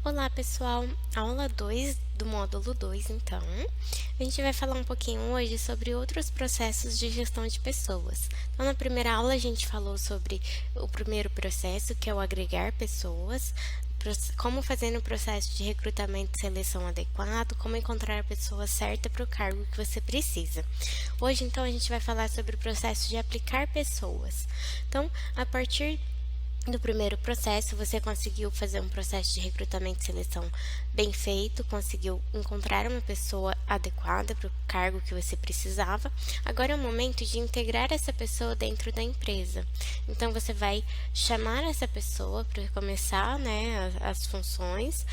Olá, pessoal! Aula 2 do módulo 2, então. A gente vai falar um pouquinho hoje sobre outros processos de gestão de pessoas. Então, na primeira aula, a gente falou sobre o primeiro processo, que é o agregar pessoas, como fazer no processo de recrutamento e seleção adequado, como encontrar a pessoa certa para o cargo que você precisa. Hoje, então, a gente vai falar sobre o processo de aplicar pessoas. Então, a partir no primeiro processo, você conseguiu fazer um processo de recrutamento e seleção bem feito, conseguiu encontrar uma pessoa adequada para o cargo que você precisava. Agora é o momento de integrar essa pessoa dentro da empresa. Então, você vai chamar essa pessoa para começar, as funções,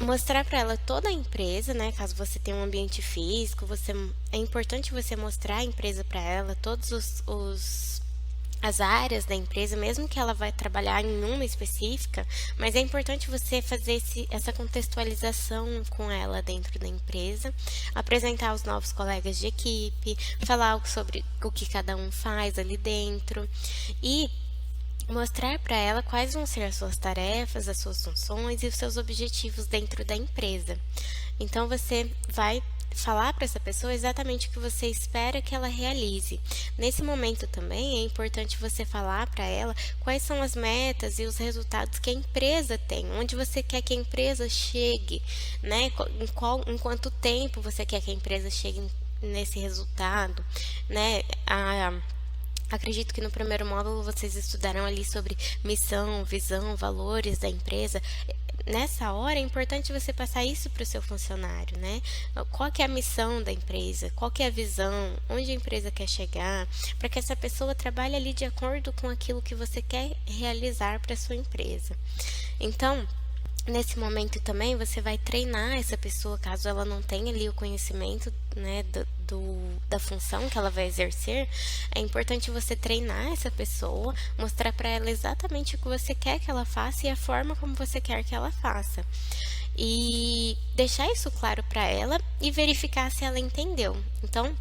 mostrar para ela toda a empresa, caso você tenha um ambiente físico, é importante você mostrar a empresa para ela, todos as áreas da empresa, mesmo que ela vai trabalhar em uma específica, mas é importante você fazer essa contextualização com ela dentro da empresa, apresentar os novos colegas de equipe, falar sobre o que cada um faz ali dentro e mostrar para ela quais vão ser as suas tarefas, as suas funções e os seus objetivos dentro da empresa. Então, você vai falar para essa pessoa exatamente o que você espera que ela realize. Nesse momento também é importante você falar para ela quais são as metas e os resultados que a empresa tem, onde você quer que a empresa chegue, em quanto tempo você quer que a empresa chegue nesse resultado, Acredito que no primeiro módulo vocês estudaram ali sobre missão, visão, valores da empresa. Nessa hora é importante você passar isso para o seu funcionário, Qual que é a missão da empresa? Qual que é a visão? Onde a empresa quer chegar? Para que essa pessoa trabalhe ali de acordo com aquilo que você quer realizar para a sua empresa. Então, nesse momento também você vai treinar essa pessoa, caso ela não tenha ali o conhecimento, da função que ela vai exercer. É importante você treinar essa pessoa, mostrar para ela exatamente o que você quer que ela faça e a forma como você quer que ela faça. E deixar isso claro para ela e verificar se ela entendeu. Então,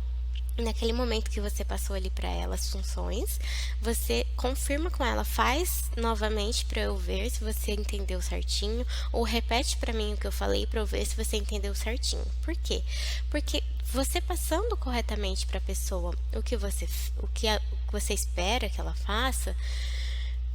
naquele momento que você passou ali para ela as funções, você confirma com ela, faz novamente para eu ver se você entendeu certinho, ou repete para mim o que eu falei para eu ver se você entendeu certinho. Por quê? Porque você passando corretamente para a pessoa o que você espera que ela faça,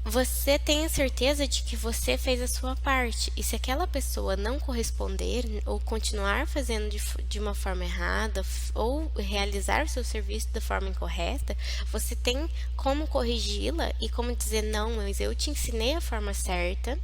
você tem a certeza de que você fez a sua parte. E se aquela pessoa não corresponder ou continuar fazendo de uma forma errada ou realizar o seu serviço da forma incorreta, você tem como corrigi-la e como dizer: não, mas eu te ensinei a forma certa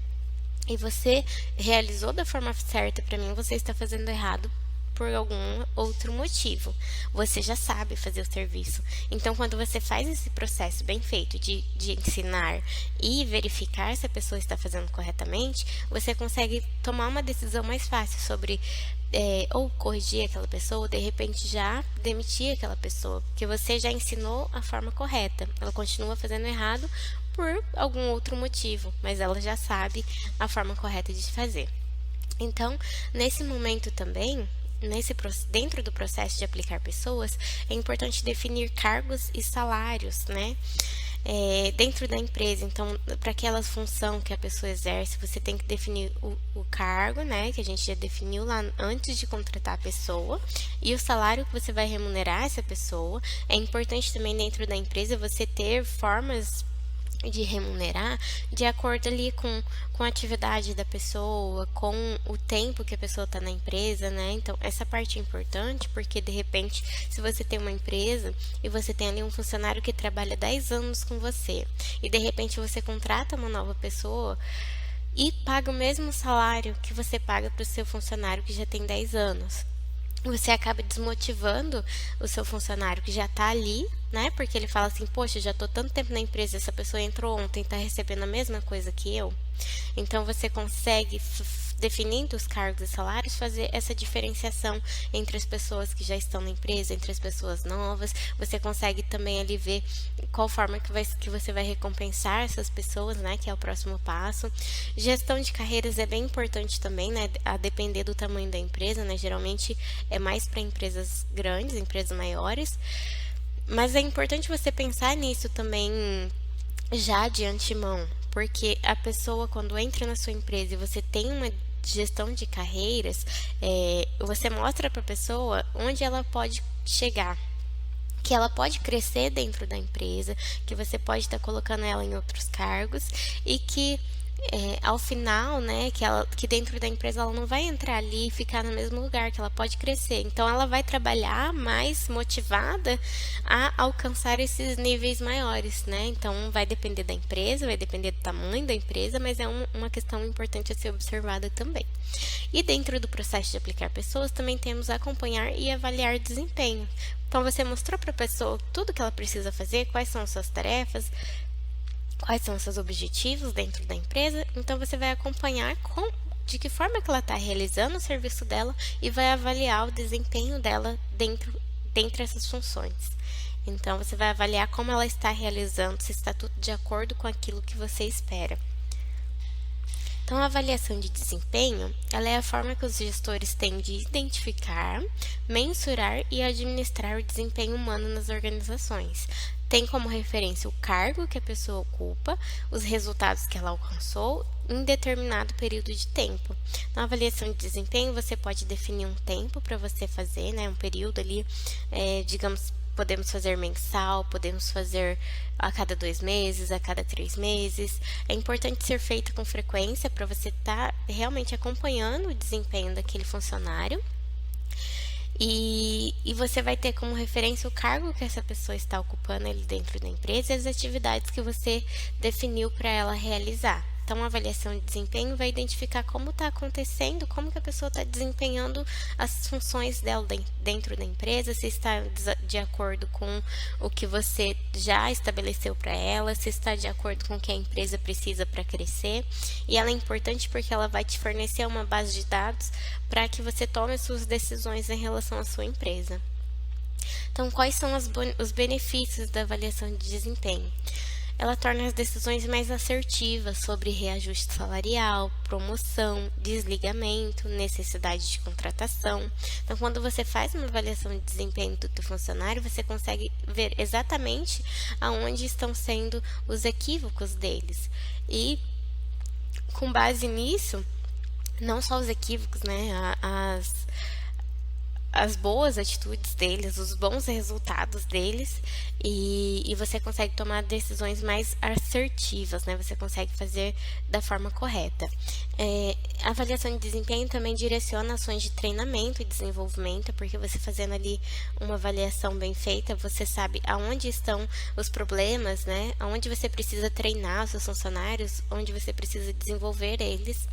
e você realizou da forma certa para mim, você está fazendo errado por algum outro motivo. Você já sabe fazer o serviço. Então, quando você faz esse processo bem feito de ensinar e verificar se a pessoa está fazendo corretamente, você consegue tomar uma decisão mais fácil sobre ou corrigir aquela pessoa, ou de repente já demitir aquela pessoa, porque você já ensinou a forma correta. Ela continua fazendo errado por algum outro motivo, mas ela já sabe a forma correta de fazer. Então, nesse momento também, dentro do processo de aplicar pessoas, é importante definir cargos e salários, dentro da empresa. Então, para aquela função que a pessoa exerce, você tem que definir o cargo, que a gente já definiu lá antes de contratar a pessoa, e o salário que você vai remunerar essa pessoa. É importante também dentro da empresa você ter formas de remunerar de acordo ali com a atividade da pessoa, com o tempo que a pessoa está na empresa, Então, essa parte é importante porque, de repente, se você tem uma empresa e você tem ali um funcionário que trabalha 10 anos com você e, de repente, você contrata uma nova pessoa e paga o mesmo salário que você paga para o seu funcionário que já tem 10 anos, você acaba desmotivando o seu funcionário que já está ali, Porque ele fala assim: poxa, já estou tanto tempo na empresa, essa pessoa entrou ontem e está recebendo a mesma coisa que eu. Então, você consegue, definindo os cargos e salários, fazer essa diferenciação entre as pessoas que já estão na empresa, entre as pessoas novas. Você consegue também ali ver qual forma que você vai recompensar essas pessoas, que é o próximo passo. Gestão de carreiras é bem importante também, a depender do tamanho da empresa, Geralmente é mais para empresas grandes, empresas maiores. Mas é importante você pensar nisso também já de antemão, porque a pessoa, quando entra na sua empresa e você tem uma gestão de carreiras, você mostra para a pessoa onde ela pode chegar, que ela pode crescer dentro da empresa, que você pode estar colocando ela em outros cargos e que ao final, né, que dentro da empresa ela não vai entrar ali e ficar no mesmo lugar, que ela pode crescer. Então, ela vai trabalhar mais motivada a alcançar esses níveis maiores, né? Então, vai depender da empresa, vai depender do tamanho da empresa, mas é uma questão importante a ser observada também. E dentro do processo de aplicar pessoas, também temos acompanhar e avaliar desempenho. Então, você mostrou para a pessoa tudo que ela precisa fazer, quais são as suas tarefas, quais são os seus objetivos dentro da empresa, então você vai acompanhar de que forma que ela está realizando o serviço dela e vai avaliar o desempenho dela dentre essas funções. Então, você vai avaliar como ela está realizando, se está tudo de acordo com aquilo que você espera. Então, a avaliação de desempenho, ela é a forma que os gestores têm de identificar, mensurar e administrar o desempenho humano nas organizações. Tem como referência o cargo que a pessoa ocupa, os resultados que ela alcançou em determinado período de tempo. Na avaliação de desempenho, você pode definir um tempo para você fazer, né, um período ali, digamos, podemos fazer mensal, podemos fazer a cada 2 meses, a cada 3 meses. É importante ser feito com frequência para você estar realmente acompanhando o desempenho daquele funcionário. E você vai ter como referência o cargo que essa pessoa está ocupando ali dentro da empresa e as atividades que você definiu para ela realizar. Então, a avaliação de desempenho vai identificar como está acontecendo, como que a pessoa está desempenhando as funções dela dentro da empresa, se está de acordo com o que você já estabeleceu para ela, se está de acordo com o que a empresa precisa para crescer. E ela é importante porque ela vai te fornecer uma base de dados para que você tome as suas decisões em relação à sua empresa. Então, quais são os benefícios da avaliação de desempenho? Ela torna as decisões mais assertivas sobre reajuste salarial, promoção, desligamento, necessidade de contratação. Então, quando você faz uma avaliação de desempenho do teu funcionário, você consegue ver exatamente aonde estão sendo os equívocos deles. E, com base nisso, não só os equívocos, né, as boas atitudes deles, os bons resultados deles, e você consegue tomar decisões mais assertivas, né? Você consegue fazer da forma correta. A avaliação de desempenho também direciona ações de treinamento e desenvolvimento, porque você fazendo ali uma avaliação bem feita, você sabe aonde estão os problemas, né? Aonde você precisa treinar os seus funcionários, onde você precisa desenvolver eles.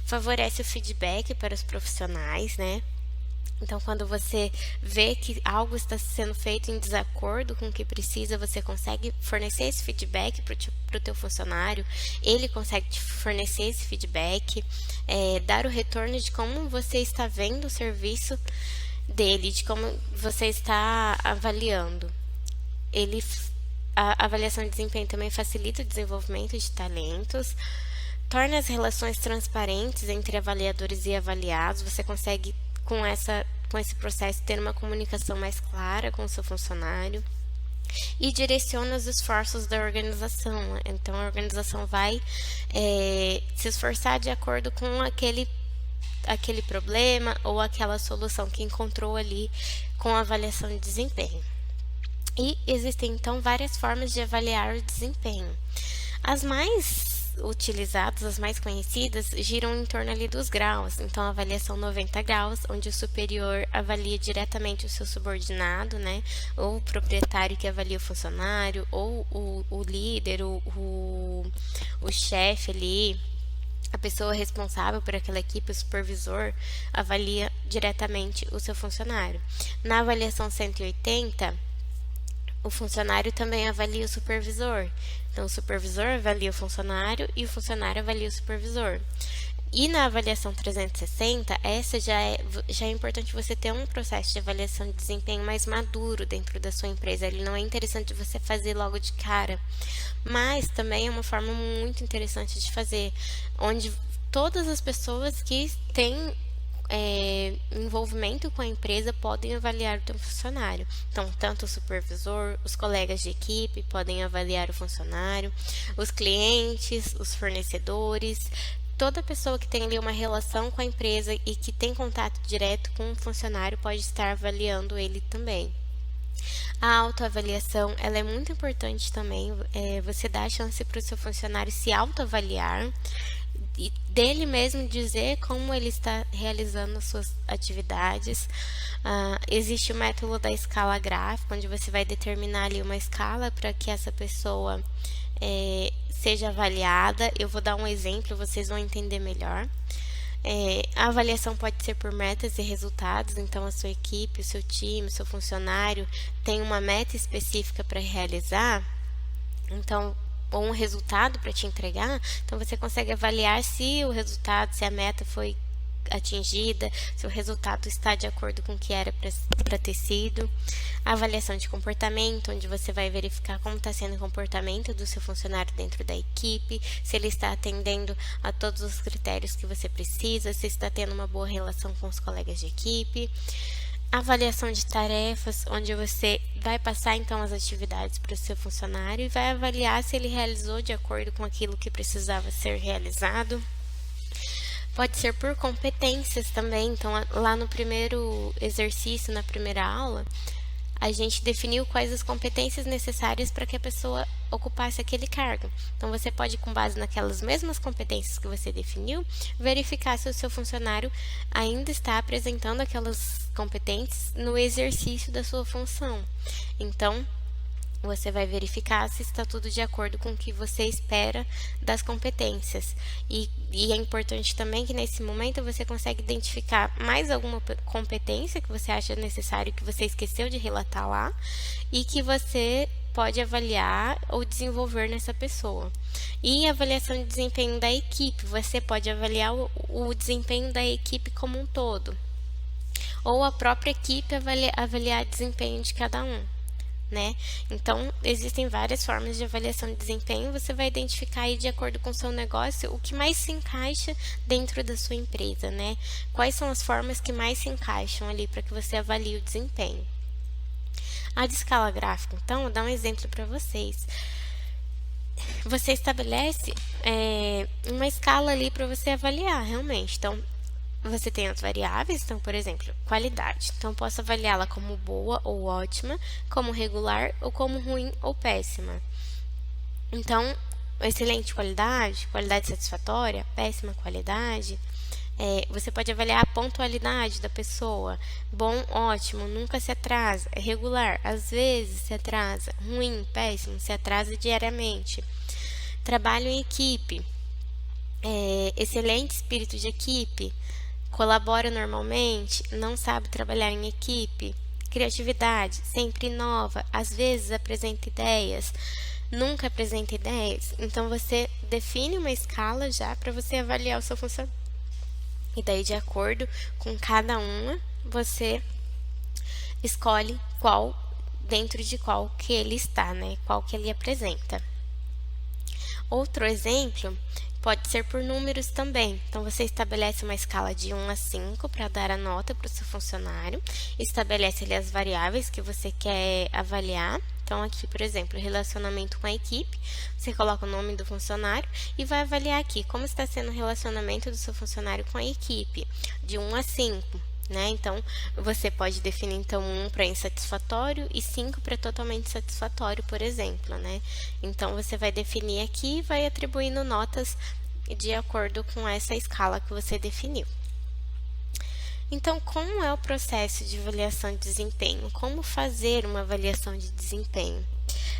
Favorece o feedback para os profissionais, né? Então, quando você vê que algo está sendo feito em desacordo com o que precisa, você consegue fornecer esse feedback para o teu funcionário, ele consegue te fornecer esse feedback, dar o retorno de como você está vendo o serviço dele, de como você está avaliando. A avaliação de desempenho também facilita o desenvolvimento de talentos, torna as relações transparentes entre avaliadores e avaliados, você consegue com esse processo ter uma comunicação mais clara com o seu funcionário e direciona os esforços da organização. Então, a organização vai se esforçar de acordo com aquele problema ou aquela solução que encontrou ali com a avaliação de desempenho. E existem, então, várias formas de avaliar o desempenho. As mais utilizadas, as mais conhecidas, giram em torno ali dos graus. Então, a avaliação 90 graus, onde o superior avalia diretamente o seu subordinado, né? Ou o proprietário que avalia o funcionário, ou o líder, o chefe ali, a pessoa responsável por aquela equipe, o supervisor, avalia diretamente o seu funcionário. Na avaliação 180, o funcionário também avalia o supervisor. Então, o supervisor avalia o funcionário e o funcionário avalia o supervisor. E na avaliação 360, essa já é importante você ter um processo de avaliação de desempenho mais maduro dentro da sua empresa. Ele não é interessante você fazer logo de cara, mas também é uma forma muito interessante de fazer, onde todas as pessoas que têm envolvimento com a empresa podem avaliar o teu funcionário. Então, tanto o supervisor, os colegas de equipe podem avaliar o funcionário, os clientes, os fornecedores, toda pessoa que tem ali uma relação com a empresa e que tem contato direto com o funcionário pode estar avaliando ele também. A autoavaliação, ela é muito importante também, você dá a chance para o seu funcionário se autoavaliar e dele mesmo dizer como ele está realizando as suas atividades. Existe o método da escala gráfica, onde você vai determinar ali uma escala para que essa pessoa seja avaliada. Eu vou dar um exemplo, vocês vão entender melhor. A avaliação pode ser por metas e resultados, então a sua equipe, o seu time, o seu funcionário tem uma meta específica para realizar, então, ou um resultado para te entregar, então você consegue avaliar se o resultado, se a meta foi atingida, se o resultado está de acordo com o que era para ter sido. A avaliação de comportamento, onde você vai verificar como está sendo o comportamento do seu funcionário dentro da equipe, se ele está atendendo a todos os critérios que você precisa, se está tendo uma boa relação com os colegas de equipe. Avaliação de tarefas, onde você vai passar então as atividades para o seu funcionário e vai avaliar se ele realizou de acordo com aquilo que precisava ser realizado. Pode ser por competências também, então lá no primeiro exercício, na primeira aula, a gente definiu quais as competências necessárias para que a pessoa ocupasse aquele cargo. Então, você pode, com base naquelas mesmas competências que você definiu, verificar se o seu funcionário ainda está apresentando aquelas competências no exercício da sua função. Então, você vai verificar se está tudo de acordo com o que você espera das competências. E é importante também que nesse momento você consiga identificar mais alguma competência que você acha necessário, que você esqueceu de relatar lá, e que você pode avaliar ou desenvolver nessa pessoa. E avaliação de desempenho da equipe, você pode avaliar o desempenho da equipe como um todo. Ou a própria equipe avaliar o desempenho de cada um. Né? Então, existem várias formas de avaliação de desempenho, você vai identificar aí, de acordo com o seu negócio, o que mais se encaixa dentro da sua empresa, né? Quais são as formas que mais se encaixam ali para que você avalie o desempenho. A de escala gráfica, então, vou dar um exemplo para vocês. Você estabelece uma escala ali para você avaliar realmente. Então, você tem as variáveis, então, por exemplo, qualidade. Então, eu posso avaliá-la como boa ou ótima, como regular ou como ruim ou péssima. Então, excelente qualidade, qualidade satisfatória, péssima qualidade. Você pode avaliar a pontualidade da pessoa. Bom, ótimo, nunca se atrasa. Regular, às vezes se atrasa. Ruim, péssimo, se atrasa diariamente. Trabalho em equipe. Excelente espírito de equipe. Colabora normalmente, não sabe trabalhar em equipe. Criatividade, sempre inova, às vezes apresenta ideias, nunca apresenta ideias. Então, você define uma escala já para você avaliar o seu funcionário. E daí, de acordo com cada uma, você escolhe qual, dentro de qual que ele está, né? Qual que ele apresenta. Outro exemplo pode ser por números também. Então, você estabelece uma escala de 1 a 5 para dar a nota para o seu funcionário. Estabelece ali as variáveis que você quer avaliar. Então, aqui, por exemplo, relacionamento com a equipe. Você coloca o nome do funcionário e vai avaliar aqui como está sendo o relacionamento do seu funcionário com a equipe, de 1 a 5. Né? Então, você pode definir então 1 para insatisfatório e 5 para totalmente satisfatório, por exemplo, né? Então, você vai definir aqui e vai atribuindo notas de acordo com essa escala que você definiu. Então, como é o processo de avaliação de desempenho? Como fazer uma avaliação de desempenho?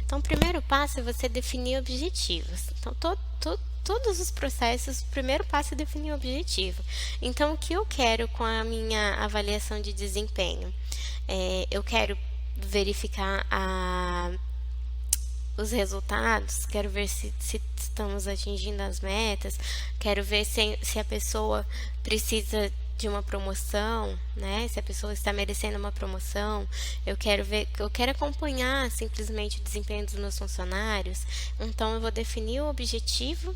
Então, o primeiro passo é você definir objetivos. Então, todos os processos, o primeiro passo é definir o objetivo. Então, o que eu quero com a minha avaliação de desempenho? Eu quero verificar os resultados, quero ver se estamos atingindo as metas, quero ver se a pessoa precisa de uma promoção, né? Se a pessoa está merecendo uma promoção, eu quero acompanhar simplesmente o desempenho dos meus funcionários. Então, eu vou definir o objetivo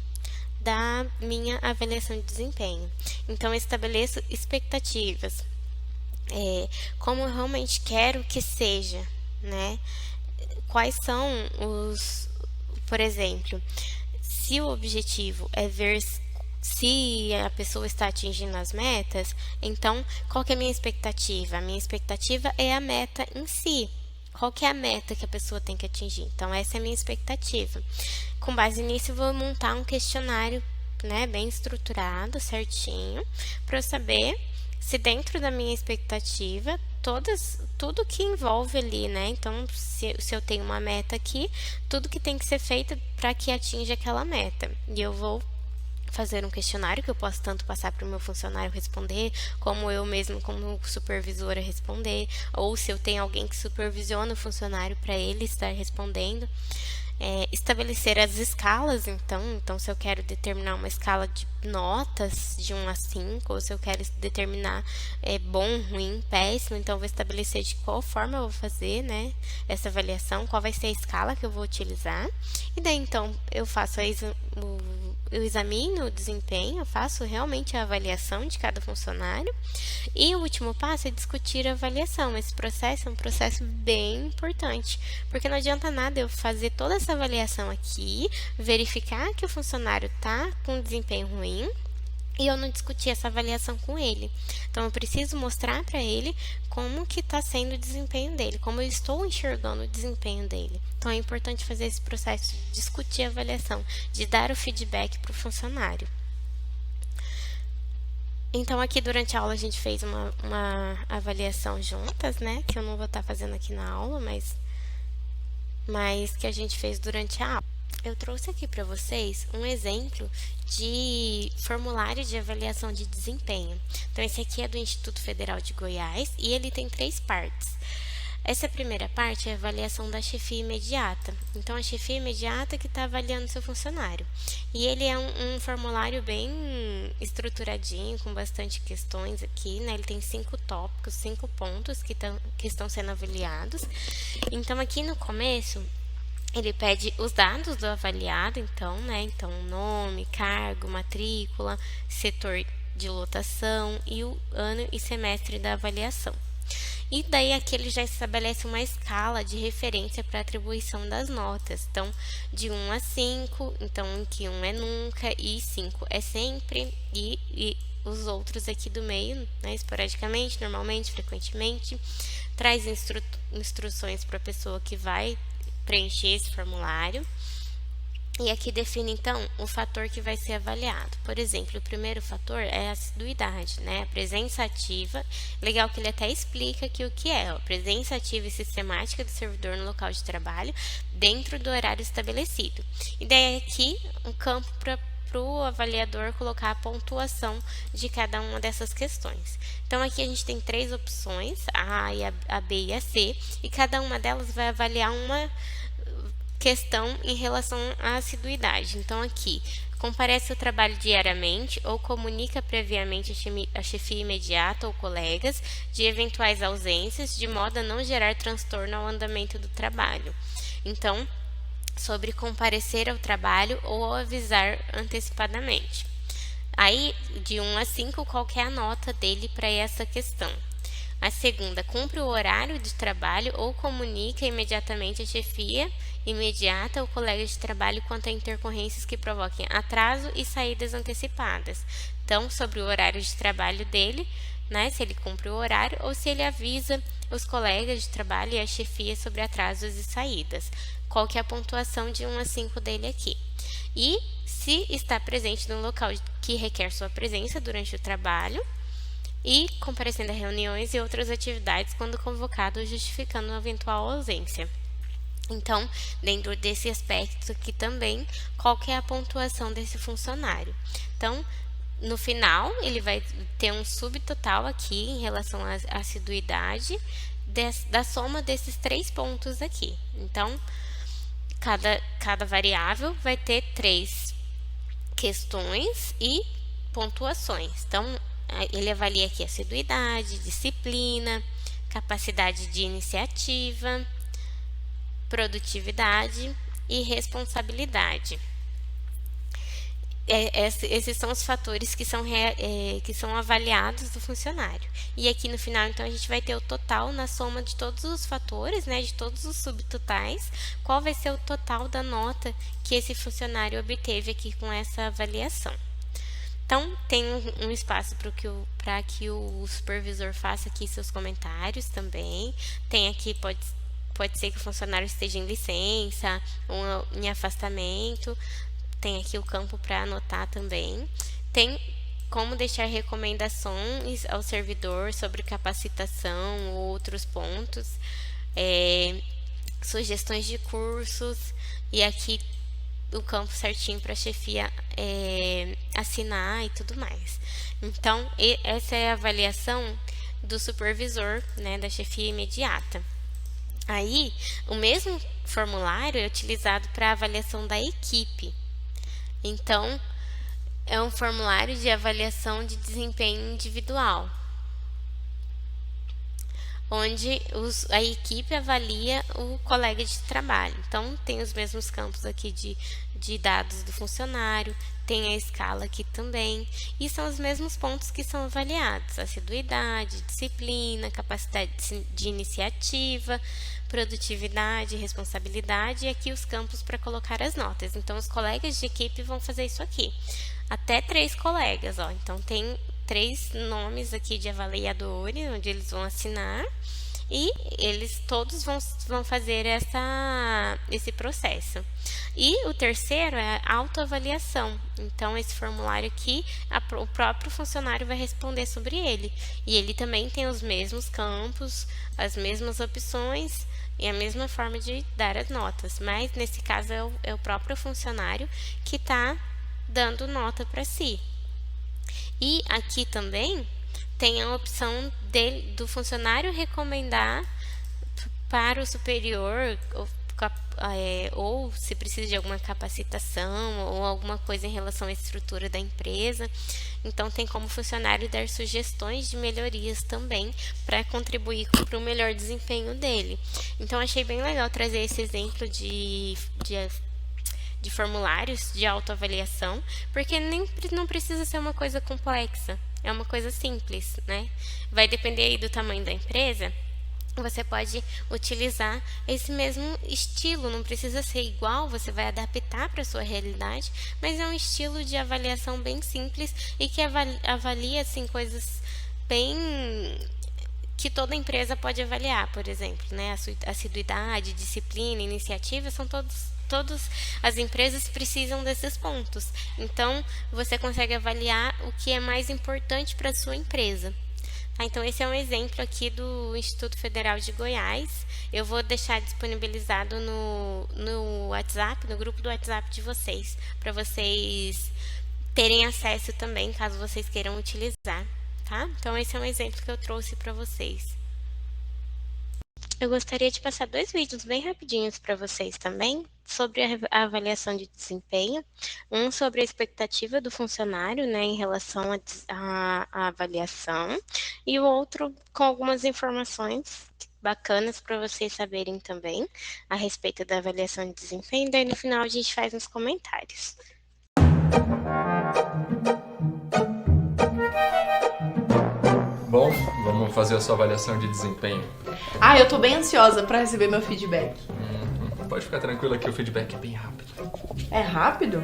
da minha avaliação de desempenho. Então, eu estabeleço expectativas. Como eu realmente quero que seja, né? Quais são por exemplo, se o objetivo é ver se a pessoa está atingindo as metas, então qual que é a minha expectativa? A minha expectativa é a meta em si. Qual que é a meta que a pessoa tem que atingir? Então, essa é a minha expectativa. Com base nisso, eu vou montar um questionário, né, bem estruturado, certinho, para eu saber se dentro da minha expectativa, tudo que envolve ali, né? Então, se eu tenho uma meta aqui, tudo que tem que ser feito para que atinja aquela meta. E eu vou fazer um questionário que eu posso tanto passar para o meu funcionário responder, como eu mesmo como supervisora responder, ou se eu tenho alguém que supervisiona o funcionário para ele estar respondendo. Estabelecer as escalas, então se eu quero determinar uma escala de notas de 1 a 5, ou se eu quero determinar bom, ruim, péssimo, então eu vou estabelecer de qual forma eu vou fazer, né, essa avaliação, qual vai ser a escala que eu vou utilizar, e daí então eu faço eu examino o desempenho, eu faço realmente a avaliação de cada funcionário, e o último passo é discutir a avaliação. Esse processo é um processo bem importante, porque não adianta nada eu fazer toda essa avaliação aqui, verificar que o funcionário está com desempenho ruim, e eu não discutir essa avaliação com ele. Então, eu preciso mostrar para ele como que está sendo o desempenho dele, como eu estou enxergando o desempenho dele. Então, é importante fazer esse processo de discutir a avaliação, de dar o feedback para o funcionário. Então, aqui durante a aula a gente fez uma avaliação juntas, né? Que eu não vou estar fazendo aqui na aula, mas que a gente fez durante a aula. Eu trouxe aqui para vocês um exemplo de formulário de avaliação de desempenho. Então, esse aqui é do Instituto Federal de Goiás e ele tem 3 partes. Essa primeira parte é a avaliação da chefia imediata. Então, a chefia imediata que está avaliando seu funcionário. E ele é um formulário bem estruturadinho, com bastante questões aqui, né? Ele tem 5 tópicos, 5 pontos que estão sendo avaliados. Então, aqui no começo, ele pede os dados do avaliado, então, né? Então, nome, cargo, matrícula, setor de lotação e o ano e semestre da avaliação. E daí aqui ele já estabelece uma escala de referência para atribuição das notas. Então, de 1 a 5, então em que 1 é nunca e 5 é sempre, e os outros aqui do meio, né, esporadicamente, normalmente, frequentemente, traz instruções para a pessoa que vai preencher esse formulário. E aqui define, então, o fator que vai ser avaliado. Por exemplo, o primeiro fator é a assiduidade, né? A presença ativa. Legal que ele até explica aqui o que é. A presença ativa e sistemática do servidor no local de trabalho dentro do horário estabelecido. E daí aqui, um campo para o avaliador colocar a pontuação de cada uma dessas questões. Então, aqui a gente tem 3 opções, a A, a B e a C, e cada uma delas vai avaliar uma questão em relação à assiduidade. Então, aqui, comparece ao trabalho diariamente ou comunica previamente a chefia imediata ou colegas de eventuais ausências, de modo a não gerar transtorno ao andamento do trabalho. Então, sobre comparecer ao trabalho ou avisar antecipadamente. Aí, de 1 a 5, qual que é a nota dele para essa questão? A segunda, cumpre o horário de trabalho ou comunica imediatamente a chefia imediata ou colega de trabalho quanto a intercorrências que provoquem atraso e saídas antecipadas. Então, sobre o horário de trabalho dele, né, se ele cumpre o horário ou se ele avisa os colegas de trabalho e a chefia sobre atrasos e saídas. Qual que é a pontuação de 1 a 5 dele aqui? E se está presente no local que requer sua presença durante o trabalho, e comparecendo a reuniões e outras atividades quando convocado, justificando uma eventual ausência. Então, dentro desse aspecto aqui também, qual que é a pontuação desse funcionário? Então, no final, ele vai ter um subtotal aqui em relação à assiduidade da soma desses 3 pontos aqui. Então, cada variável vai ter 3 questões e pontuações. Então, ele avalia aqui assiduidade, disciplina, capacidade de iniciativa, produtividade e responsabilidade. Esses são os fatores que são avaliados do funcionário. E aqui no final, então, a gente vai ter o total na soma de todos os fatores, né, de todos os subtotais, qual vai ser o total da nota que esse funcionário obteve aqui com essa avaliação. Então, tem um espaço para que o supervisor faça aqui seus comentários também. Tem aqui, pode ser que o funcionário esteja em licença ou em afastamento. Tem aqui o campo para anotar também. Tem como deixar recomendações ao servidor sobre capacitação ou outros pontos, sugestões de cursos, e aqui o campo certinho para a chefia assinar e tudo mais. Então, essa é a avaliação do supervisor, né, da chefia imediata. Aí, o mesmo formulário é utilizado para a avaliação da equipe. Então, é um formulário de avaliação de desempenho individual, onde a equipe avalia o colega de trabalho. Então, tem os mesmos campos aqui de dados do funcionário, tem a escala aqui também, e são os mesmos pontos que são avaliados: assiduidade, disciplina, capacidade de iniciativa, produtividade, responsabilidade, e aqui os campos para colocar as notas. Então, os colegas de equipe vão fazer isso aqui. Até 3 colegas, ó. Então, tem 3 nomes aqui de avaliadores, onde eles vão assinar, e eles todos vão fazer esse processo. E o terceiro é a autoavaliação. Então, esse formulário aqui, o próprio funcionário vai responder sobre ele. E ele também tem os mesmos campos, as mesmas opções e a mesma forma de dar as notas. Mas, nesse caso, é o próprio funcionário que está dando nota para si. E aqui também tem a opção do funcionário recomendar para o superior, ou se precisa de alguma capacitação ou alguma coisa em relação à estrutura da empresa. Então, tem como o funcionário dar sugestões de melhorias também para contribuir para o melhor desempenho dele. Então, achei bem legal trazer esse exemplo de formulários de autoavaliação, porque não precisa ser uma coisa complexa, é uma coisa simples, né? Vai depender aí do tamanho da empresa. Você pode utilizar esse mesmo estilo, não precisa ser igual, você vai adaptar para a sua realidade, mas é um estilo de avaliação bem simples e que avalia assim, coisas bem que toda empresa pode avaliar, por exemplo, né? Assiduidade, disciplina, iniciativa, são todas as empresas precisam desses pontos. Então, você consegue avaliar o que é mais importante para a sua empresa. Então, esse é um exemplo aqui do Instituto Federal de Goiás. Eu vou deixar disponibilizado no WhatsApp, no grupo do WhatsApp de vocês, para vocês terem acesso também, caso vocês queiram utilizar, tá? Então, esse é um exemplo que eu trouxe para vocês. Eu gostaria de passar 2 vídeos bem rapidinhos para vocês também, sobre a avaliação de desempenho. Um sobre a expectativa do funcionário, né, em relação à avaliação, e o outro com algumas informações bacanas para vocês saberem também a respeito da avaliação de desempenho. Daí no final a gente faz uns comentários. Bom, vamos fazer a sua avaliação de desempenho. Eu tô bem ansiosa pra receber meu feedback. Pode ficar tranquila que o feedback é bem rápido. É rápido?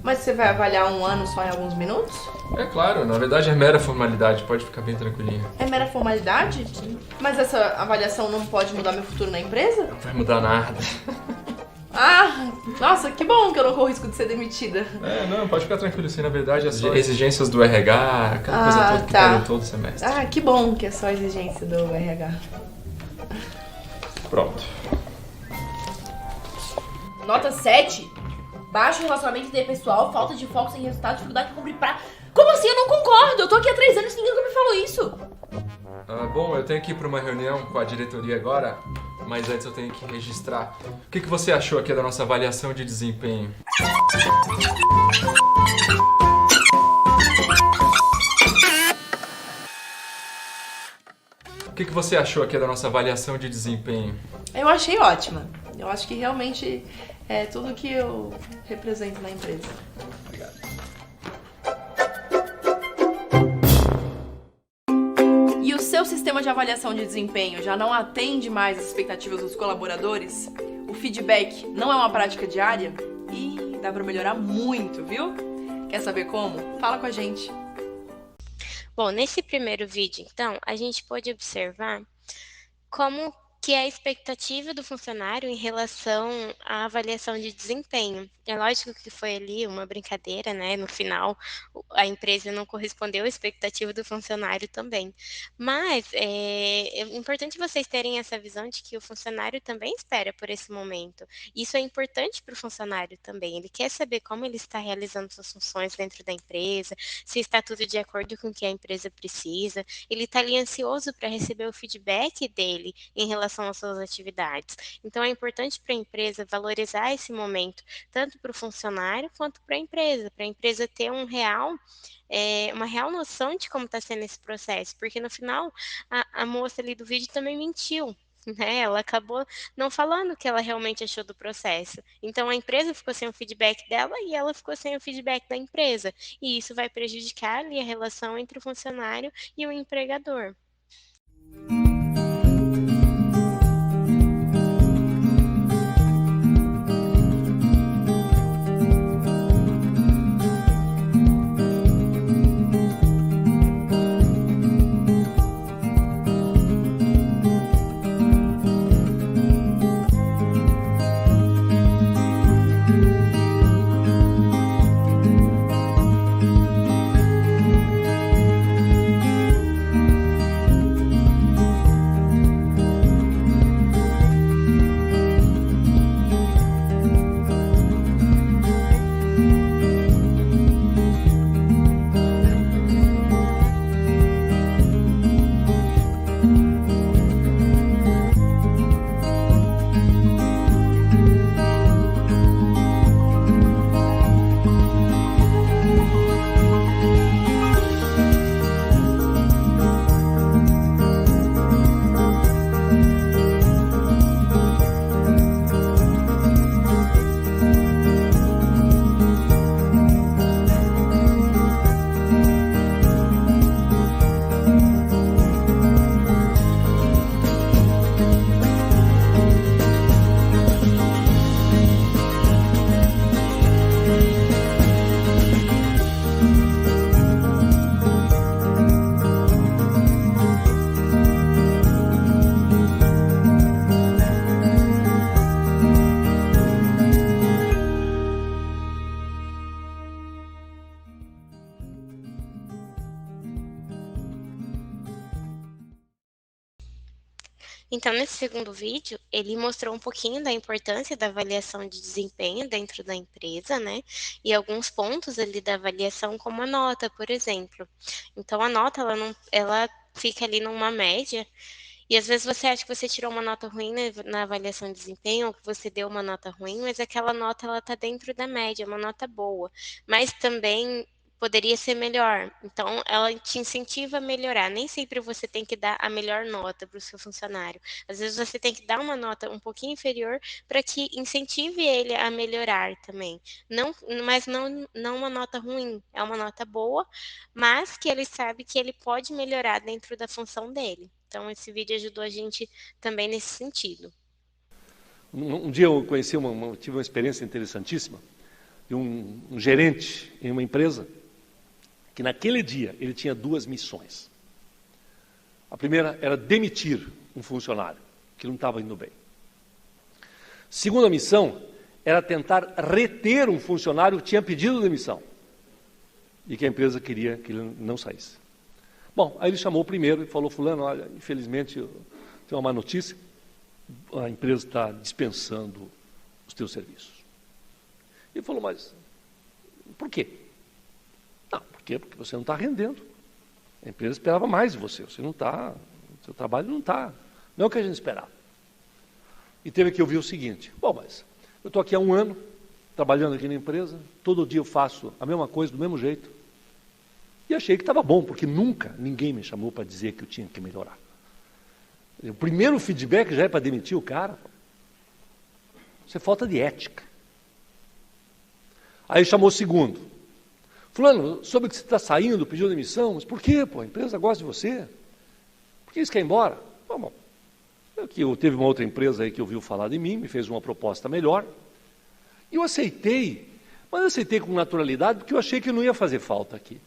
Mas você vai avaliar um ano só em alguns minutos? É claro, na verdade é mera formalidade, pode ficar bem tranquilinha. É mera formalidade? Mas essa avaliação não pode mudar meu futuro na empresa? Não vai mudar nada. Nossa, que bom que eu não corro risco de ser demitida. Não, pode ficar tranquilo, assim, na verdade é só exigências do RH, aquela coisa toda que pega todo semestre. Que bom que é só exigência do RH. Pronto. Nota 7. Baixo relacionamento interpessoal, falta de foco sem resultado, dificuldade de cumprir prazo. Como assim? Eu não concordo! Eu tô aqui há 3 anos e ninguém nunca me falou isso. Bom, eu tenho que ir para uma reunião com a diretoria agora, mas antes eu tenho que registrar. O que você achou aqui da nossa avaliação de desempenho? O que você achou aqui da nossa avaliação de desempenho? Eu achei ótima. Eu acho que realmente é tudo que eu represento na empresa. Obrigado. E o seu sistema de avaliação de desempenho já não atende mais às expectativas dos colaboradores? O feedback não é uma prática diária? E dá pra melhorar muito, viu? Quer saber como? Fala com a gente. Bom, nesse primeiro vídeo, então, a gente pode observar como que é a expectativa do funcionário em relação à avaliação de desempenho. É lógico que foi ali uma brincadeira, né? No final, a empresa não correspondeu à expectativa do funcionário também. Mas é importante vocês terem essa visão de que o funcionário também espera por esse momento. Isso é importante para o funcionário também. Ele quer saber como ele está realizando suas funções dentro da empresa, se está tudo de acordo com o que a empresa precisa. Ele está ali ansioso para receber o feedback dele em relação às suas atividades. Então, é importante para a empresa valorizar esse momento, tanto para o funcionário quanto para a empresa ter uma real noção de como está sendo esse processo, porque no final a moça ali do vídeo também mentiu. Né? Ela acabou não falando o que ela realmente achou do processo. Então a empresa ficou sem o feedback dela e ela ficou sem o feedback da empresa. E isso vai prejudicar ali a relação entre o funcionário e o empregador. Então, nesse segundo vídeo, ele mostrou um pouquinho da importância da avaliação de desempenho dentro da empresa, né? E alguns pontos ali da avaliação, como a nota, por exemplo. Então, a nota, ela fica ali numa média. E às vezes você acha que você tirou uma nota ruim na avaliação de desempenho, ou que você deu uma nota ruim, mas aquela nota ela está dentro da média, é uma nota boa. Mas também poderia ser melhor. Então, ela te incentiva a melhorar. Nem sempre você tem que dar a melhor nota para o seu funcionário. Às vezes você tem que dar uma nota um pouquinho inferior para que incentive ele a melhorar também. Não uma nota ruim, é uma nota boa, mas que ele sabe que ele pode melhorar dentro da função dele. Então, esse vídeo ajudou a gente também nesse sentido. Um dia eu tive uma experiência interessantíssima de um gerente em uma empresa que naquele dia ele tinha duas missões. A primeira era demitir um funcionário que não estava indo bem. Segunda missão era tentar reter um funcionário que tinha pedido demissão e que a empresa queria que ele não saísse. Bom, aí ele chamou o primeiro e falou: fulano, olha, infelizmente eu tenho uma má notícia, a empresa está dispensando os teus serviços. Ele falou: mas por quê? Não, por quê? Porque você não está rendendo. A empresa esperava mais de você, você não está, o seu trabalho não está, não é o que a gente esperava. E teve que ouvir o seguinte: bom, mas eu estou aqui há 1 ano, trabalhando aqui na empresa, todo dia eu faço a mesma coisa, do mesmo jeito, e achei que estava bom, porque nunca ninguém me chamou para dizer que eu tinha que melhorar. O primeiro feedback já é para demitir o cara. Isso é falta de ética. Aí chamou o segundo: fulano, soube que você está saindo, pediu demissão, mas por quê? Pô, a empresa gosta de você. Por que você quer ir embora? Bom, eu teve uma outra empresa aí que ouviu falar de mim, me fez uma proposta melhor, e eu aceitei, Mas eu aceitei com naturalidade porque eu achei que não ia fazer falta aqui.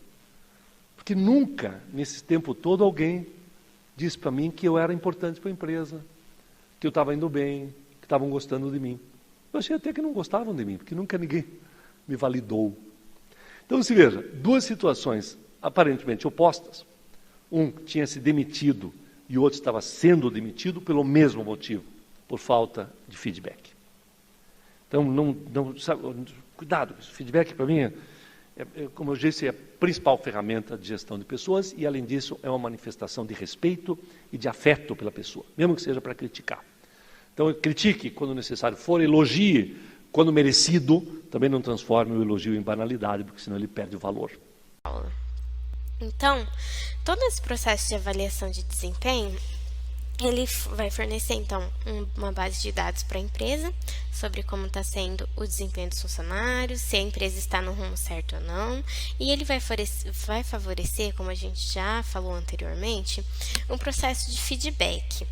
Porque nunca, nesse tempo todo, alguém disse para mim que eu era importante para a empresa, que eu estava indo bem, que estavam gostando de mim. Eu achei até que não gostavam de mim, porque nunca ninguém me validou. Então, se veja, duas situações aparentemente opostas. Um tinha se demitido e o outro estava sendo demitido pelo mesmo motivo, por falta de feedback. Então, sabe, cuidado, feedback para mim como eu disse, é a principal ferramenta de gestão de pessoas e, além disso, é uma manifestação de respeito e de afeto pela pessoa, mesmo que seja para criticar. Então, critique quando necessário for, elogie quando merecido, também não transforme o elogio em banalidade, porque senão ele perde o valor. Então, todo esse processo de avaliação de desempenho, ele vai fornecer, então, uma base de dados para a empresa sobre como está sendo o desempenho dos funcionários, se a empresa está no rumo certo ou não, e ele vai favorecer, como a gente já falou anteriormente, um processo de feedback.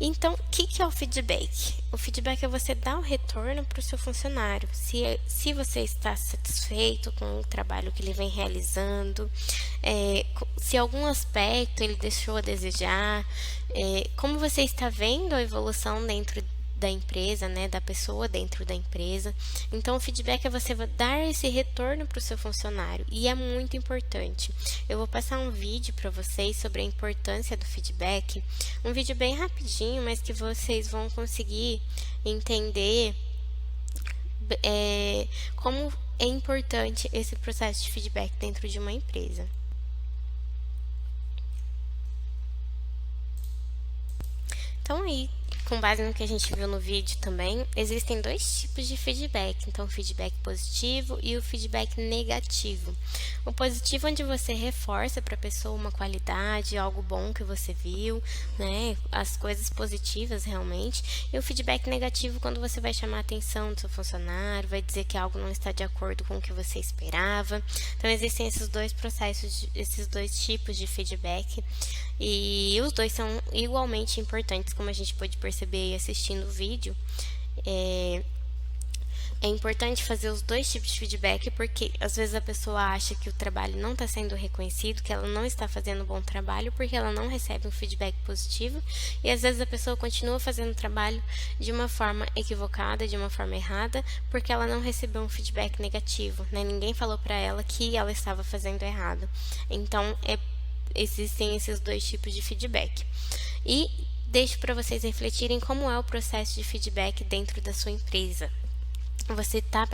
Então, o que é o feedback? O feedback é você dar um retorno para o seu funcionário, se você está satisfeito com o trabalho que ele vem realizando, se algum aspecto ele deixou a desejar, como você está vendo a evolução dentro da empresa, né, da pessoa dentro da empresa. Então, o feedback é você dar esse retorno para o seu funcionário e é muito importante. Eu vou passar um vídeo para vocês sobre a importância do feedback, um vídeo bem rapidinho, mas que vocês vão conseguir entender como é importante esse processo de feedback dentro de uma empresa. Então, aí, com base no que a gente viu no vídeo também, existem dois tipos de feedback. Então, o feedback positivo e o feedback negativo. O positivo é onde você reforça para a pessoa uma qualidade, algo bom que você viu, né? As coisas positivas realmente. E o feedback negativo quando você vai chamar a atenção do seu funcionário, vai dizer que algo não está de acordo com o que você esperava. Então, existem esses dois processos, esses dois tipos de feedback. E os dois são igualmente importantes, como a gente pôde perceber assistindo o vídeo. É importante fazer os dois tipos de feedback, porque às vezes a pessoa acha que o trabalho não está sendo reconhecido, que ela não está fazendo um bom trabalho, porque ela não recebe um feedback positivo, e às vezes a pessoa continua fazendo o trabalho de uma forma equivocada, de uma forma errada, porque ela não recebeu um feedback negativo, né? Ninguém falou para ela que ela estava fazendo errado. Então, existem esses dois tipos de feedback. E deixo para vocês refletirem como é o processo de feedback dentro da sua empresa. Você está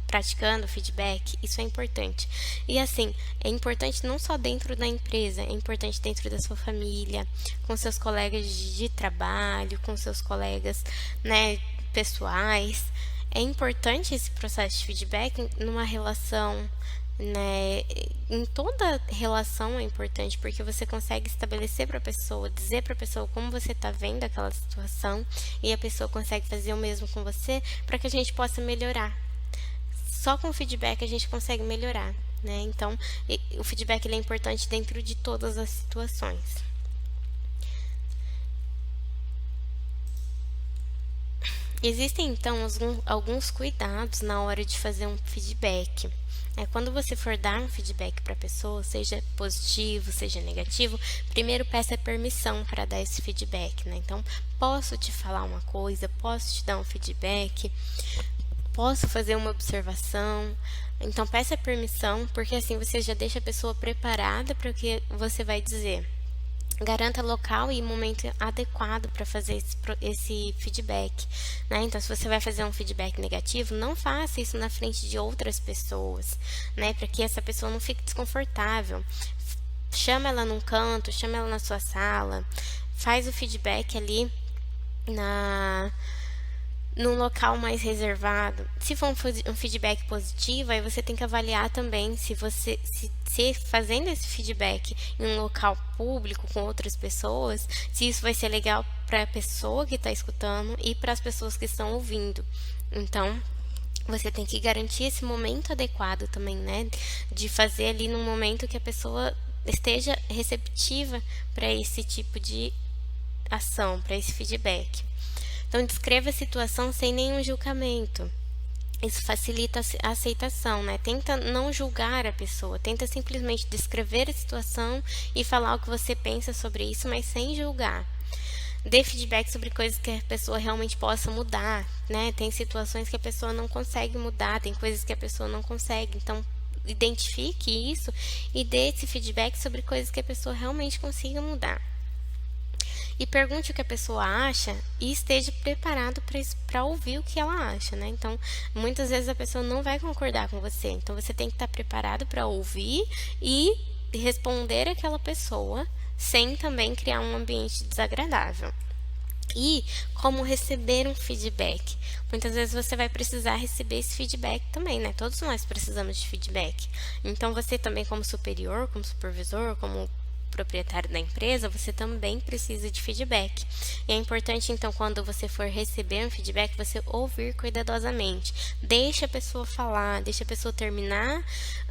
praticando feedback? Isso é importante. E assim, é importante não só dentro da empresa, é importante dentro da sua família, com seus colegas de trabalho, com seus colegas, né, pessoais. É importante esse processo de feedback numa relação, né, em toda relação é importante, porque você consegue estabelecer para a pessoa, dizer para a pessoa como você está vendo aquela situação, e a pessoa consegue fazer o mesmo com você, para que a gente possa melhorar. Só com o feedback a gente consegue melhorar, né? Então, o feedback ele é importante dentro de todas as situações. Existem, então, alguns cuidados na hora de fazer um feedback. Quando você for dar um feedback para a pessoa, seja positivo, seja negativo, primeiro peça permissão para dar esse feedback, né? Então, posso te falar uma coisa, posso te dar um feedback, posso fazer uma observação. Então, peça permissão, porque assim você já deixa a pessoa preparada para o que você vai dizer. Garanta local e momento adequado para fazer esse feedback, né? Então, se você vai fazer um feedback negativo, não faça isso na frente de outras pessoas, né? Para que essa pessoa não fique desconfortável. Chama ela num canto, chama ela na sua sala, faz o feedback ali num local mais reservado. Se for um feedback positivo, aí você tem que avaliar também se fazendo esse feedback em um local público com outras pessoas, se isso vai ser legal para a pessoa que está escutando e para as pessoas que estão ouvindo. Então, você tem que garantir esse momento adequado também, né? De fazer ali num momento que a pessoa esteja receptiva para esse tipo de ação, para esse feedback. Então, descreva a situação sem nenhum julgamento. Isso facilita a aceitação, né? Tenta não julgar a pessoa, tenta simplesmente descrever a situação e falar o que você pensa sobre isso, mas sem julgar. Dê feedback sobre coisas que a pessoa realmente possa mudar, né? Tem situações que a pessoa não consegue mudar, tem coisas que a pessoa não consegue, então identifique isso e dê esse feedback sobre coisas que a pessoa realmente consiga mudar. E pergunte o que a pessoa acha e esteja preparado para ouvir o que ela acha, né? Então, muitas vezes a pessoa não vai concordar com você, então você tem que estar preparado para ouvir e responder aquela pessoa sem também criar um ambiente desagradável. E como receber um feedback. Muitas vezes você vai precisar receber esse feedback também, né? Todos nós precisamos de feedback. Então, você também como superior, como supervisor, como proprietário da empresa, você também precisa de feedback. E é importante, então, quando você for receber um feedback, você ouvir cuidadosamente. Deixa a pessoa falar, deixa a pessoa terminar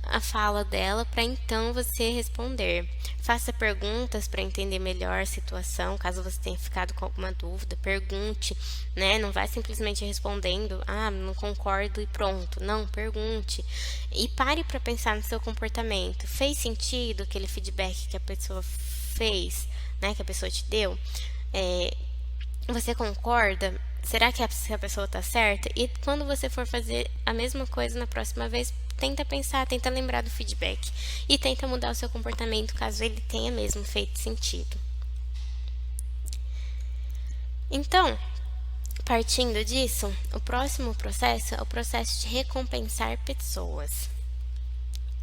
a fala dela para então você responder. Faça perguntas para entender melhor a situação, caso você tenha ficado com alguma dúvida, pergunte, né? Não vai simplesmente respondendo, não concordo e pronto. Não, pergunte. E pare para pensar no seu comportamento. Fez sentido aquele feedback que a pessoa fez, né? Que a pessoa te deu? Você concorda? Será que a pessoa está certa? E quando você for fazer a mesma coisa na próxima vez, tenta pensar, tenta lembrar do feedback e tenta mudar o seu comportamento caso ele tenha mesmo feito sentido. Então, partindo disso, o próximo processo é o processo de recompensar pessoas.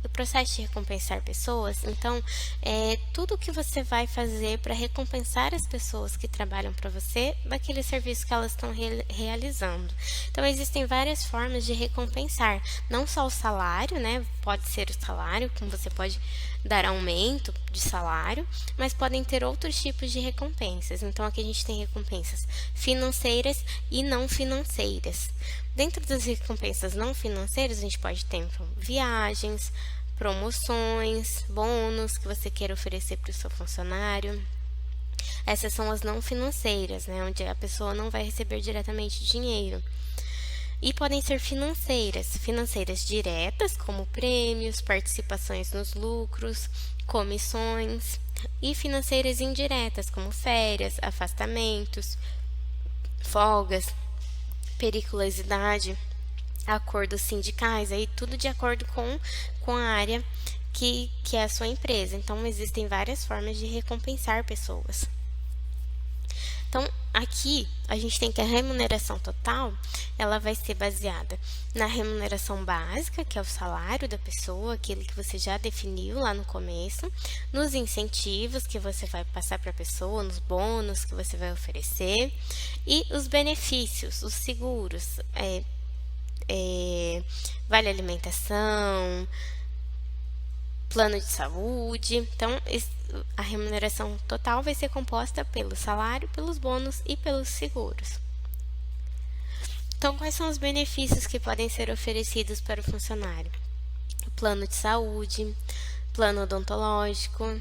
O processo de recompensar pessoas, então, é tudo que você vai fazer para recompensar as pessoas que trabalham para você daquele serviço que elas estão realizando. Então, existem várias formas de recompensar, não só o salário, né? Pode ser o salário, como você pode dar aumento de salário, mas podem ter outros tipos de recompensas. Então, aqui a gente tem recompensas financeiras e não financeiras. Dentro das recompensas não financeiras, a gente pode ter então, viagens, promoções, bônus que você queira oferecer para o seu funcionário. Essas são as não financeiras, né, onde a pessoa não vai receber diretamente dinheiro. E podem ser financeiras diretas, como prêmios, participações nos lucros, comissões, e financeiras indiretas, como férias, afastamentos, folgas, periculosidade, acordos sindicais, aí tudo de acordo com a área que é a sua empresa. Então, existem várias formas de recompensar pessoas. Então, aqui a gente tem que a remuneração total, ela vai ser baseada na remuneração básica, que é o salário da pessoa, aquele que você já definiu lá no começo, nos incentivos que você vai passar para a pessoa, nos bônus que você vai oferecer, e os benefícios, os seguros, vale alimentação, plano de saúde. Então, a remuneração total vai ser composta pelo salário, pelos bônus e pelos seguros. Então, quais são os benefícios que podem ser oferecidos para o funcionário? Plano de saúde, plano odontológico,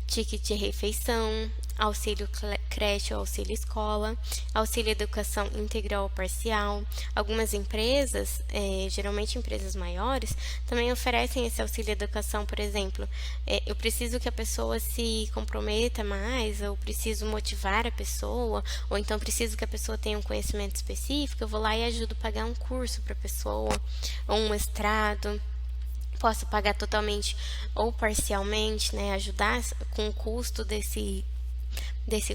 ticket de refeição, auxílio creche ou auxílio escola, auxílio educação integral ou parcial. Algumas empresas, geralmente empresas maiores, também oferecem esse auxílio educação, por exemplo. Eu preciso que a pessoa se comprometa mais, ou preciso motivar a pessoa, ou então preciso que a pessoa tenha um conhecimento específico, eu vou lá e ajudo a pagar um curso para a pessoa, ou um mestrado. Posso pagar totalmente ou parcialmente, né, ajudar com o custo desse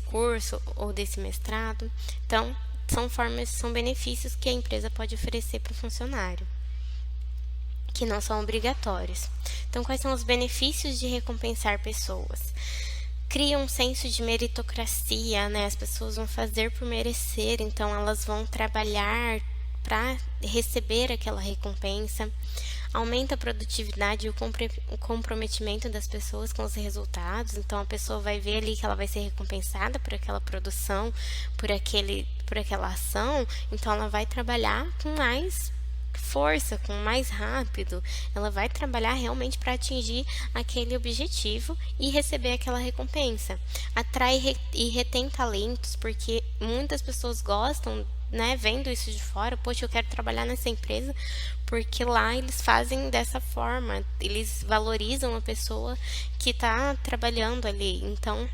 curso ou desse mestrado. Então, são benefícios que a empresa pode oferecer para o funcionário, que não são obrigatórios. Então, quais são os benefícios de recompensar pessoas? Cria um senso de meritocracia, né? As pessoas vão fazer por merecer, então elas vão trabalhar para receber aquela recompensa. Aumenta a produtividade e o comprometimento das pessoas com os resultados. Então, a pessoa vai ver ali que ela vai ser recompensada por aquela produção, por aquela ação. Então, ela vai trabalhar com mais força, com mais rápido. Ela vai trabalhar realmente para atingir aquele objetivo e receber aquela recompensa. Atrai e retém talentos, porque muitas pessoas gostam né, vendo isso de fora, poxa, eu quero trabalhar nessa empresa porque lá eles fazem dessa forma, eles valorizam a pessoa que está trabalhando ali, então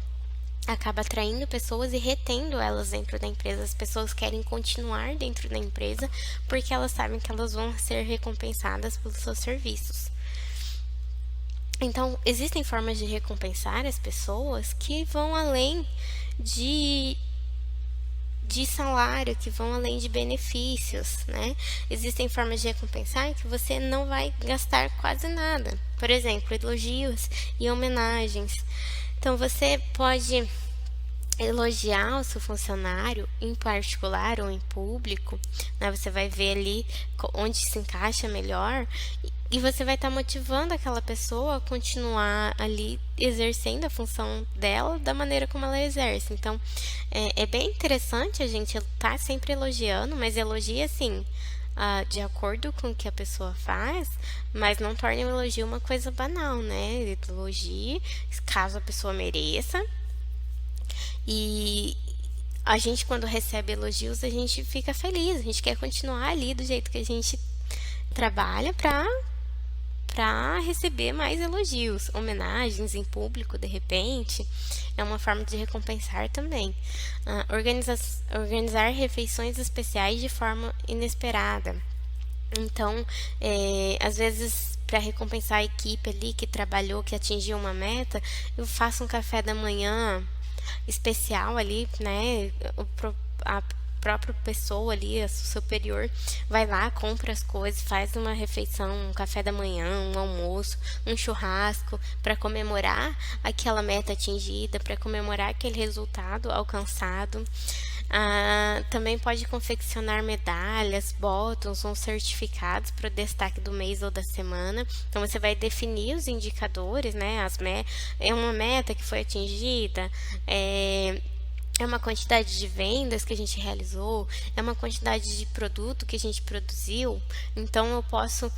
acaba atraindo pessoas e retendo elas dentro da empresa. As pessoas querem continuar dentro da empresa porque elas sabem que elas vão ser recompensadas pelos seus serviços. Então, existem formas de recompensar as pessoas que vão além de salário, que vão além de benefícios, né? Existem formas de recompensar que você não vai gastar quase nada. Por exemplo, elogios e homenagens. Então, você pode elogiar o seu funcionário em particular ou em público, né? Você vai ver ali onde se encaixa melhor e você vai estar motivando aquela pessoa a continuar ali exercendo a função dela da maneira como ela exerce. Então, é bem interessante a gente estar sempre elogiando, mas elogia assim, de acordo com o que a pessoa faz, mas não torne o elogio uma coisa banal, né? Elogie caso a pessoa mereça. E a gente, quando recebe elogios, a gente fica feliz, a gente quer continuar ali do jeito que a gente trabalha para receber mais elogios, homenagens em público, de repente, é uma forma de recompensar também. Organizar refeições especiais de forma inesperada. Então, às vezes, para recompensar a equipe ali que trabalhou, que atingiu uma meta, eu faço um café da manhã especial ali, né? A própria pessoa ali, a superior, vai lá, compra as coisas, faz uma refeição, um café da manhã, um almoço, um churrasco, para comemorar aquela meta atingida, para comemorar aquele resultado alcançado. Também pode confeccionar medalhas, botões ou certificados para o destaque do mês ou da semana. Então, você vai definir os indicadores, né? É uma meta que foi atingida, é uma quantidade de vendas que a gente realizou, é uma quantidade de produto que a gente produziu. Então, eu posso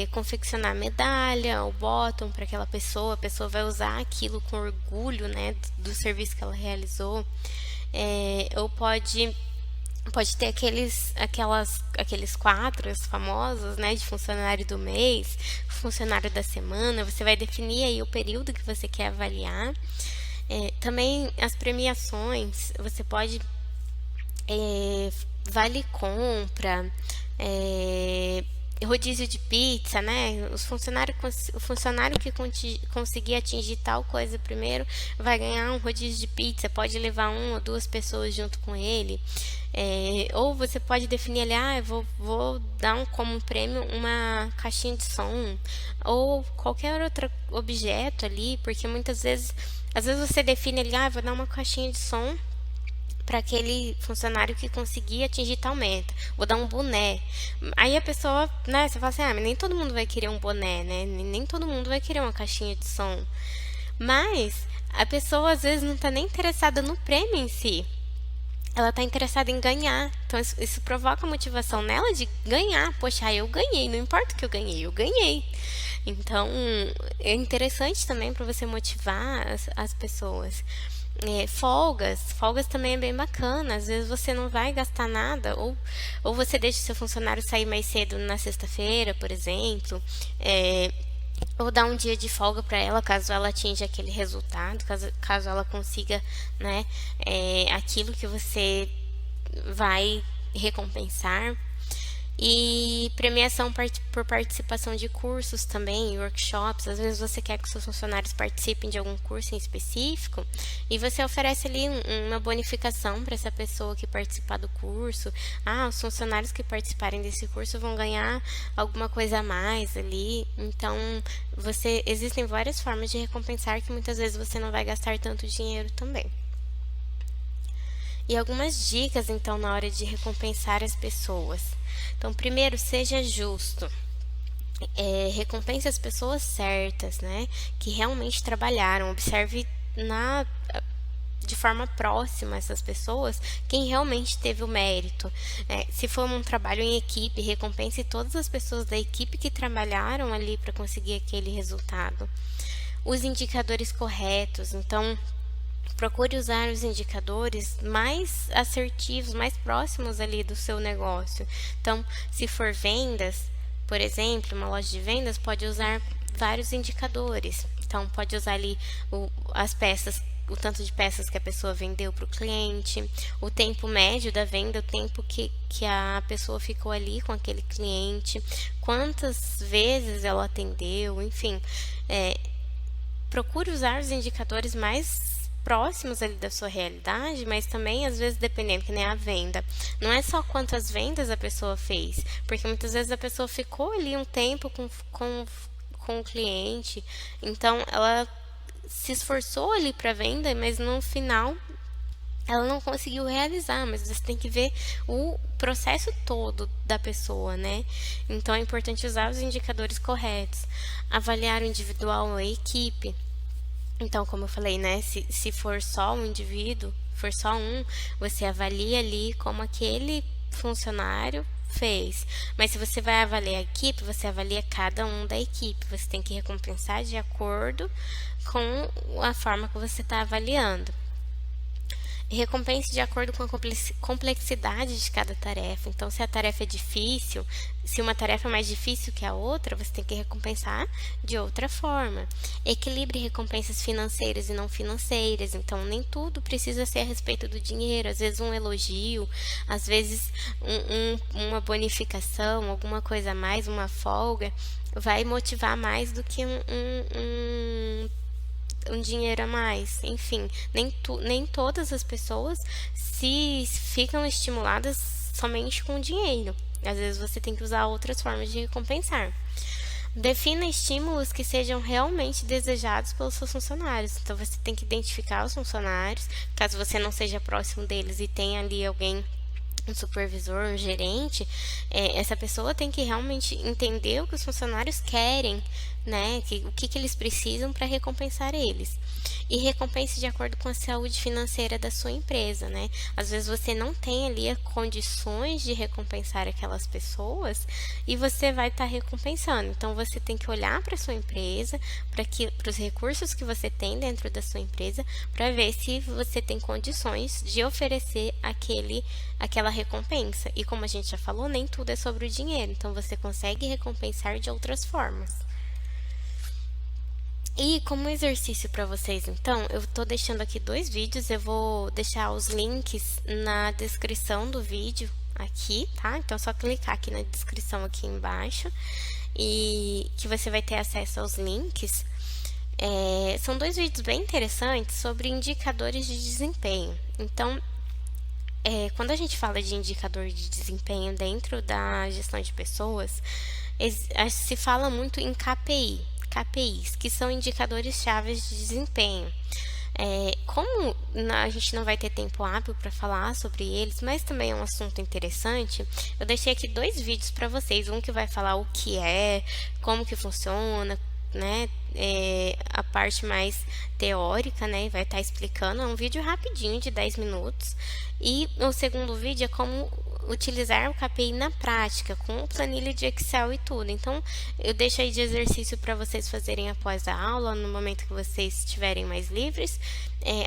confeccionar medalha ou botão para aquela pessoa. A pessoa vai usar aquilo com orgulho, né, do serviço que ela realizou. Ou pode ter aqueles quadros famosos, né, de funcionário do mês, funcionário da semana. Você vai definir aí o período que você quer avaliar. Também as premiações, você pode vale compra, rodízio de pizza, né? O funcionário que conseguir atingir tal coisa primeiro vai ganhar um rodízio de pizza, pode levar 1 ou 2 pessoas junto com ele. Ou você pode definir ali, eu vou dar como prêmio uma caixinha de som, ou qualquer outro objeto ali, porque às vezes você define ali, vou dar uma caixinha de som para aquele funcionário que conseguir atingir tal meta. Vou dar um boné. Aí a pessoa, né, você fala assim, mas nem todo mundo vai querer um boné, né? Nem todo mundo vai querer uma caixinha de som. Mas a pessoa às vezes não está nem interessada no prêmio em si. Ela está interessada em ganhar. Então isso provoca motivação nela de ganhar. Poxa, eu ganhei, não importa o que eu ganhei. Então é interessante também para você motivar as pessoas. Folgas também é bem bacana. Às vezes você não vai gastar nada, ou você deixa o seu funcionário sair mais cedo na sexta-feira, por exemplo, ou dar um dia de folga para ela, caso ela atinja aquele resultado, caso ela consiga, né, aquilo que você vai recompensar. E premiação por participação de cursos também, workshops. Às vezes você quer que seus funcionários participem de algum curso em específico e você oferece ali uma bonificação para essa pessoa que participar do curso. Os funcionários que participarem desse curso vão ganhar alguma coisa a mais ali. Então, existem várias formas de recompensar que muitas vezes você não vai gastar tanto dinheiro também. E algumas dicas, então, na hora de recompensar as pessoas. Então, primeiro, seja justo. Recompense as pessoas certas, né? Que realmente trabalharam. Observe de forma próxima essas pessoas, quem realmente teve o mérito. Se for um trabalho em equipe, recompense todas as pessoas da equipe que trabalharam ali para conseguir aquele resultado. Os indicadores corretos. Então, procure usar os indicadores mais assertivos, mais próximos ali do seu negócio. Então, se for vendas, por exemplo, uma loja de vendas pode usar vários indicadores. Então, pode usar ali as peças, o tanto de peças que a pessoa vendeu para o cliente, o tempo médio da venda, o tempo que a pessoa ficou ali com aquele cliente, quantas vezes ela atendeu, enfim. Procure usar os indicadores mais próximos ali da sua realidade, mas também, às vezes, dependendo, que nem a venda. Não é só quantas vendas a pessoa fez, porque muitas vezes a pessoa ficou ali um tempo com o cliente, então ela se esforçou ali para venda, mas no final ela não conseguiu realizar, mas você tem que ver o processo todo da pessoa, né? Então é importante usar os indicadores corretos, avaliar o individual ou a equipe. Então, como eu falei, né? Se for só um indivíduo, for só um, você avalia ali como aquele funcionário fez. Mas se você vai avaliar a equipe, você avalia cada um da equipe. Você tem que recompensar de acordo com a forma que você está avaliando. Recompense de acordo com a complexidade de cada tarefa. Então, se a tarefa é difícil, se uma tarefa é mais difícil que a outra, você tem que recompensar de outra forma. Equilibre recompensas financeiras e não financeiras. Então, nem tudo precisa ser a respeito do dinheiro. Às vezes, um elogio, às vezes, uma bonificação, alguma coisa a mais, uma folga, vai motivar mais do que um dinheiro a mais. Enfim, nem todas as pessoas se ficam estimuladas somente com dinheiro. Às vezes você tem que usar outras formas de recompensar. Defina estímulos que sejam realmente desejados pelos seus funcionários. Então você tem que identificar os funcionários, caso você não seja próximo deles e tenha ali alguém, um supervisor, um gerente, essa pessoa tem que realmente entender o que os funcionários querem, né? O que eles precisam para recompensar eles. E recompense de acordo com a saúde financeira da sua empresa, né? Às vezes você não tem ali condições de recompensar aquelas pessoas e você vai estar recompensando. Então você tem que olhar para a sua empresa, para os recursos que você tem dentro da sua empresa, para ver se você tem condições de oferecer aquela recompensa. E como a gente já falou, nem tudo é sobre o dinheiro, então você consegue recompensar de outras formas. E como exercício para vocês, então, eu estou deixando aqui 2 vídeos, eu vou deixar os links na descrição do vídeo aqui, tá? Então é só clicar aqui na descrição aqui embaixo e que você vai ter acesso aos links. São 2 vídeos bem interessantes sobre indicadores de desempenho. Então, quando a gente fala de indicador de desempenho dentro da gestão de pessoas, se fala muito em KPIs, que são indicadores chaves de desempenho. Como a gente não vai ter tempo hábil para falar sobre eles, mas também é um assunto interessante, eu deixei aqui 2 vídeos para vocês, um que vai falar o que como que funciona, né, a parte mais teórica, né, vai estar explicando, é um vídeo rapidinho de 10 minutos, e o segundo vídeo é como utilizar o KPI na prática, com planilha de Excel e tudo. Então, eu deixo aí de exercício para vocês fazerem após a aula, no momento que vocês estiverem mais livres.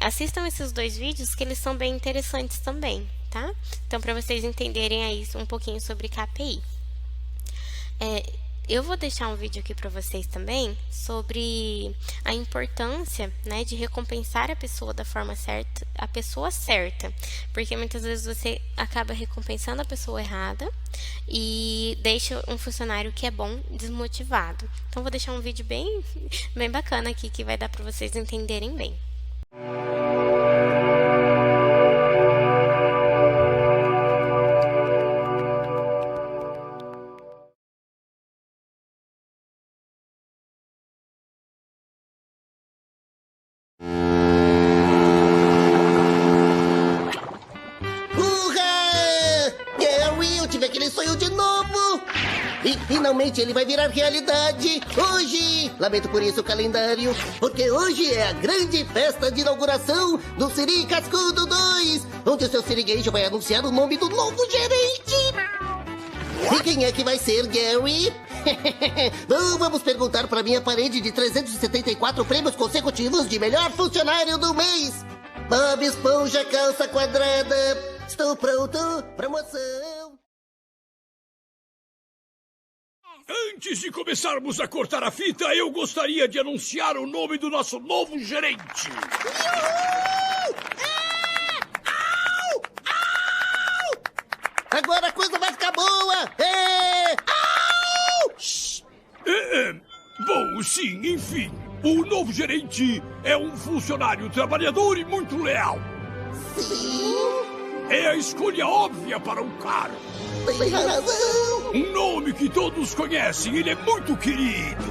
Assistam esses 2 vídeos, que eles são bem interessantes também, tá? Então, para vocês entenderem aí um pouquinho sobre KPI. Eu vou deixar um vídeo aqui para vocês também sobre a importância, né, de recompensar a pessoa da forma certa, a pessoa certa, porque muitas vezes você acaba recompensando a pessoa errada e deixa um funcionário que é bom desmotivado. Então vou deixar um vídeo bem bacana aqui que vai dar para vocês entenderem bem. E finalmente ele vai virar realidade hoje. Lamento por isso o calendário, porque hoje é a grande festa de inauguração do Siri Cascudo 2, onde o seu Sirigueijo vai anunciar o nome do novo gerente. E quem é que vai ser, Gary? Bom, vamos perguntar para minha parede de 374 prêmios consecutivos de melhor funcionário do mês. Bob Esponja calça quadrada. Estou pronto, promoção. Antes de começarmos a cortar a fita, eu gostaria de anunciar o nome do nosso novo gerente. Agora a coisa vai ficar boa. Bom, sim, enfim. O novo gerente é um funcionário trabalhador e muito leal. Sim, É a escolha óbvia para um cara. tem razão. Um nome que todos conhecem, ele é muito querido.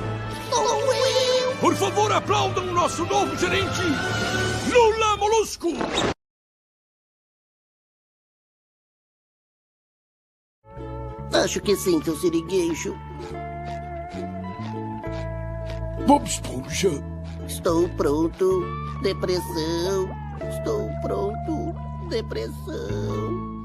Sou eu. Por favor, aplaudam o nosso novo gerente, Lula Molusco. Acho que sim, seu sirigueixo. Bob Esponja. Estou pronto. Depressão. Estou pronto. Depressão.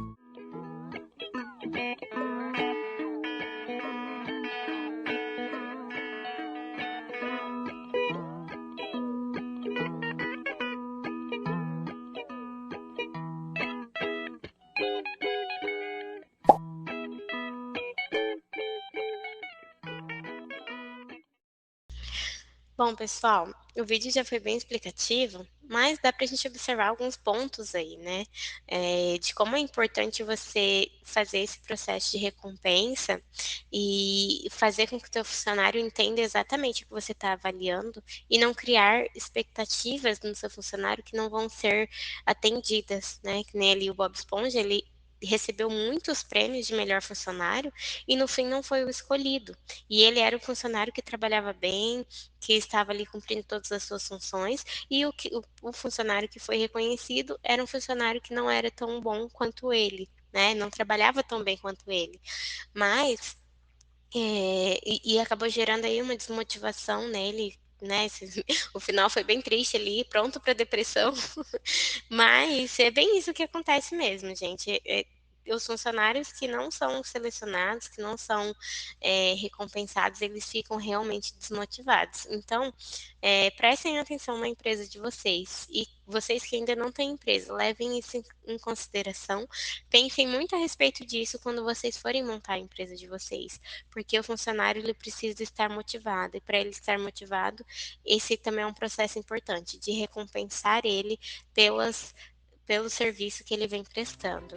Bom, pessoal, o vídeo já foi bem explicativo, mas dá para a gente observar alguns pontos aí, né? De como é importante você fazer esse processo de recompensa e fazer com que o teu funcionário entenda exatamente o que você está avaliando e não criar expectativas no seu funcionário que não vão ser atendidas, né? Que nem ali o Bob Esponja, ele recebeu muitos prêmios de melhor funcionário e no fim não foi o escolhido. E ele era o funcionário que trabalhava bem, que estava ali cumprindo todas as suas funções, e o funcionário que foi reconhecido era um funcionário que não era tão bom quanto ele, né? Não trabalhava tão bem quanto ele. Mas e acabou gerando aí uma desmotivação nele, né? O final foi bem triste ali, pronto para depressão. Mas é bem isso que acontece mesmo, gente. Os funcionários que não são selecionados, que não são recompensados, eles ficam realmente desmotivados. Então, prestem atenção na empresa de vocês. E vocês que ainda não têm empresa, levem isso em consideração. Pensem muito a respeito disso quando vocês forem montar a empresa de vocês. Porque o funcionário ele precisa estar motivado. E para ele estar motivado, esse também é um processo importante de recompensar ele pelo serviço que ele vem prestando.